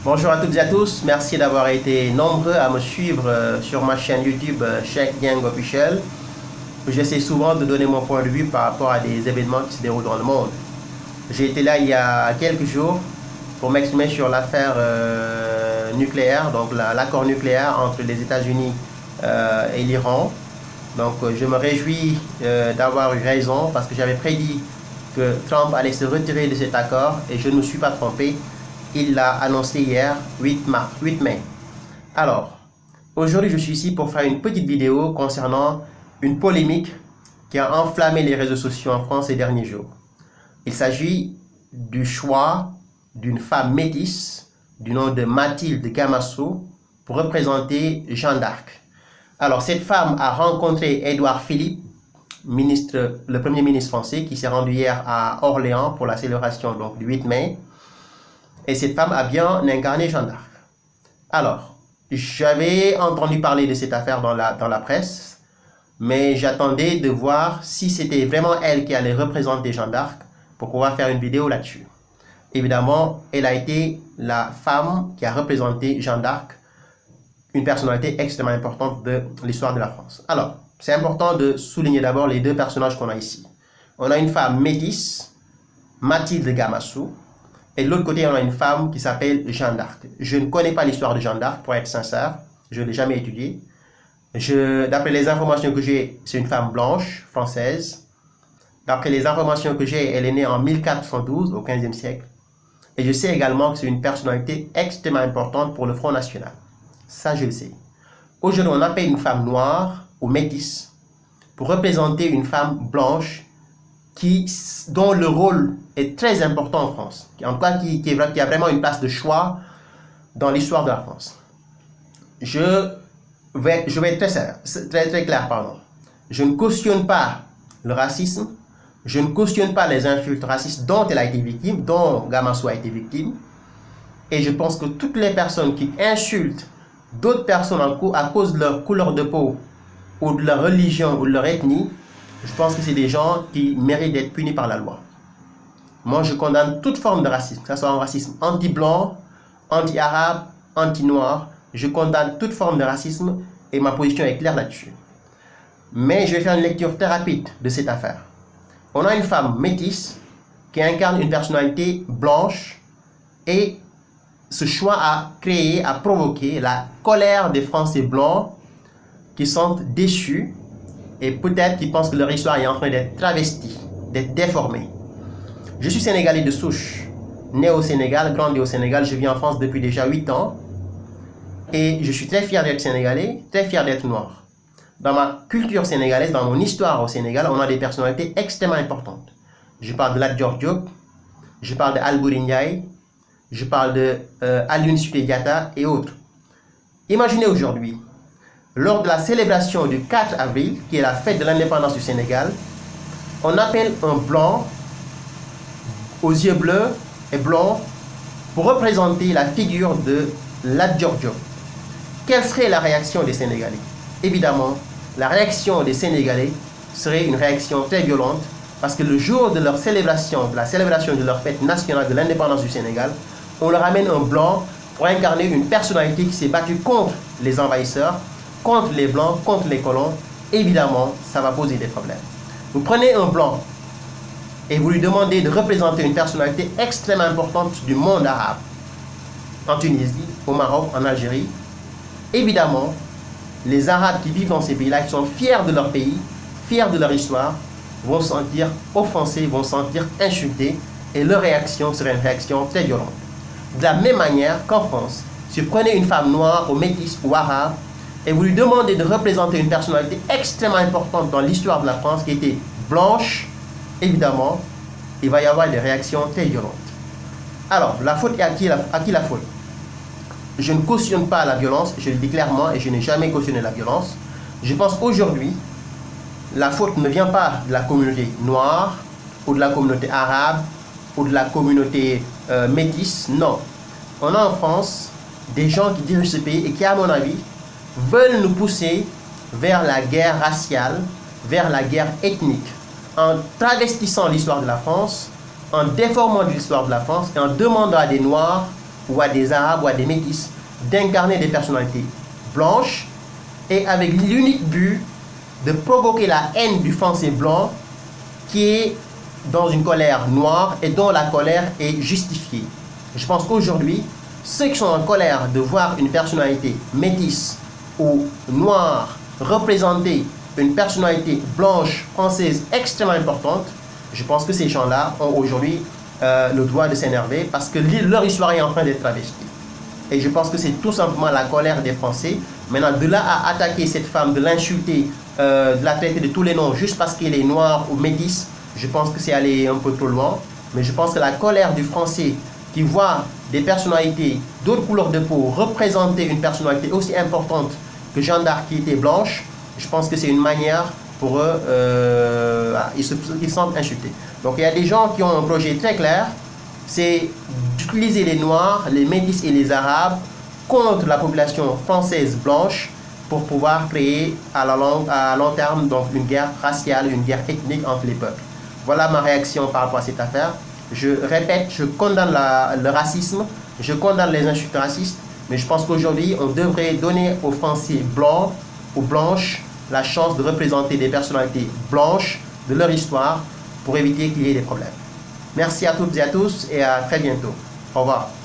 Bonjour à toutes et à tous, merci d'avoir été nombreux à me suivre sur ma chaîne YouTube Cheikh Gang Officiel. J'essaie souvent de donner mon point de vue par rapport à des événements qui se déroulent dans le monde. J'ai été là il y a quelques jours pour m'exprimer sur l'affaire nucléaire, donc l'accord nucléaire entre les États-Unis et l'Iran. Donc je me réjouis d'avoir eu raison parce que j'avais prédit que Trump allait se retirer de cet accord et je ne me suis pas trompé. Il l'a annoncé hier, 8 mai. Alors, aujourd'hui, je suis ici pour faire une petite vidéo concernant une polémique qui a enflammé les réseaux sociaux en France ces derniers jours. Il s'agit du choix d'une femme métisse du nom de Mathilde Gamasso pour représenter Jeanne d'Arc. Alors, cette femme a rencontré Édouard Philippe, le Premier ministre français, qui s'est rendu hier à Orléans pour la célébration donc, du 8 mai. Et cette femme a bien incarné Jeanne d'Arc. Alors, j'avais entendu parler de cette affaire dans la presse, mais j'attendais de voir si c'était vraiment elle qui allait représenter Jeanne d'Arc pour pouvoir faire une vidéo là-dessus. Évidemment, elle a été la femme qui a représenté Jeanne d'Arc, une personnalité extrêmement importante de l'histoire de la France. Alors, c'est important de souligner d'abord les deux personnages qu'on a ici. On a une femme métisse, Mathilde Gamasso, et de l'autre côté, on a une femme qui s'appelle Jeanne d'Arc. Je ne connais pas l'histoire de Jeanne d'Arc, pour être sincère. Je ne l'ai jamais étudiée. D'après les informations que j'ai, c'est une femme blanche, française. D'après les informations que j'ai, elle est née en 1412, au XVe siècle. Et je sais également que c'est une personnalité extrêmement importante pour le Front National. Ça, je le sais. Aujourd'hui, on appelle une femme noire ou métisse pour représenter une femme blanche dont le rôle est très important en France, en tout cas qui a vraiment une place de choix dans l'histoire de la France. Je vais être très clair, pardon. Je ne cautionne pas le racisme, je ne cautionne pas les insultes racistes dont elle a été victime, dont Gamasso a été victime, et je pense que toutes les personnes qui insultent d'autres personnes à cause de leur couleur de peau, ou de leur religion, ou de leur ethnie, je pense que c'est des gens qui méritent d'être punis par la loi. Moi, je condamne toute forme de racisme, que ce soit un racisme anti-blanc, anti-arabe, anti-noir. Je condamne toute forme de racisme et ma position est claire là-dessus. Mais je vais faire une lecture très rapide de cette affaire. On a une femme métisse qui incarne une personnalité blanche et ce choix a provoqué la colère des Français blancs qui sont déçus et peut-être qu'ils pensent que leur histoire est en train d'être travestie, d'être déformée. Je suis sénégalais de souche, né au Sénégal, grandi au Sénégal, je vis en France depuis déjà 8 ans et je suis très fier d'être sénégalais, très fier d'être noir. Dans ma culture sénégalaise, dans mon histoire au Sénégal, on a des personnalités extrêmement importantes. Je parle de Lat Dior Diop, je parle de Alboury Ndiaye, je parle de Aline Sitoé Diatta et autres. Imaginez aujourd'hui, lors de la célébration du 4 avril, qui est la fête de l'indépendance du Sénégal, on appelle un blanc aux yeux bleus et blonds pour représenter la figure de Lat Dior Diop. Quelle serait la réaction des Sénégalais? Évidemment, la réaction des Sénégalais serait une réaction très violente parce que le jour de leur célébration, de la célébration de leur fête nationale de l'indépendance du Sénégal, on leur amène un blanc pour incarner une personnalité qui s'est battue contre les envahisseurs, contre les blancs, contre les colons. Évidemment, ça va poser des problèmes. Vous prenez un blanc et vous lui demandez de représenter une personnalité extrêmement importante du monde arabe, en Tunisie, au Maroc, en Algérie. Évidemment, les Arabes qui vivent dans ces pays-là, qui sont fiers de leur pays, fiers de leur histoire, vont se sentir offensés, vont se sentir insultés, et leur réaction serait une réaction très violente. De la même manière qu'en France, si vous prenez une femme noire ou métisse ou arabe, et vous lui demandez de représenter une personnalité extrêmement importante dans l'histoire de la France qui était blanche, évidemment, il va y avoir des réactions très violentes. Alors, la faute est à qui la faute? Je ne cautionne pas la violence, je le dis clairement, et je n'ai jamais cautionné la violence. Je pense qu'aujourd'hui, la faute ne vient pas de la communauté noire, ou de la communauté arabe, ou de la communauté métisse, non. On a en France des gens qui dirigent ce pays et qui, à mon avis, veulent nous pousser vers la guerre raciale, vers la guerre ethnique, en travestissant l'histoire de la France, en déformant l'histoire de la France et en demandant à des Noirs ou à des Arabes ou à des Métis d'incarner des personnalités blanches et avec l'unique but de provoquer la haine du Français blanc qui est dans une colère noire et dont la colère est justifiée. Je pense qu'aujourd'hui, ceux qui sont en colère de voir une personnalité métisse ou noire représenter une personnalité blanche française extrêmement importante, je pense que ces gens-là ont aujourd'hui le droit de s'énerver parce que leur histoire est en train d'être travestie. Et je pense que c'est tout simplement la colère des Français. Maintenant, de là à attaquer cette femme, de l'insulter, de la traiter de tous les noms juste parce qu'elle est noire ou métisse, je pense que c'est aller un peu trop loin. Mais je pense que la colère du Français qui voit des personnalités d'autres couleurs de peau représenter une personnalité aussi importante que Jeanne d'Arc qui était blanche, je pense que c'est une manière pour eux, ils se sentent insultés. Donc il y a des gens qui ont un projet très clair, c'est d'utiliser les Noirs, les Métis et les Arabes contre la population française blanche pour pouvoir créer à long terme donc une guerre raciale, une guerre ethnique entre les peuples. Voilà ma réaction par rapport à cette affaire. Je répète, je condamne le racisme, je condamne les insultes racistes, mais je pense qu'aujourd'hui, on devrait donner aux Français blancs ou blanches la chance de représenter des personnalités blanches de leur histoire pour éviter qu'il y ait des problèmes. Merci à toutes et à tous et à très bientôt. Au revoir.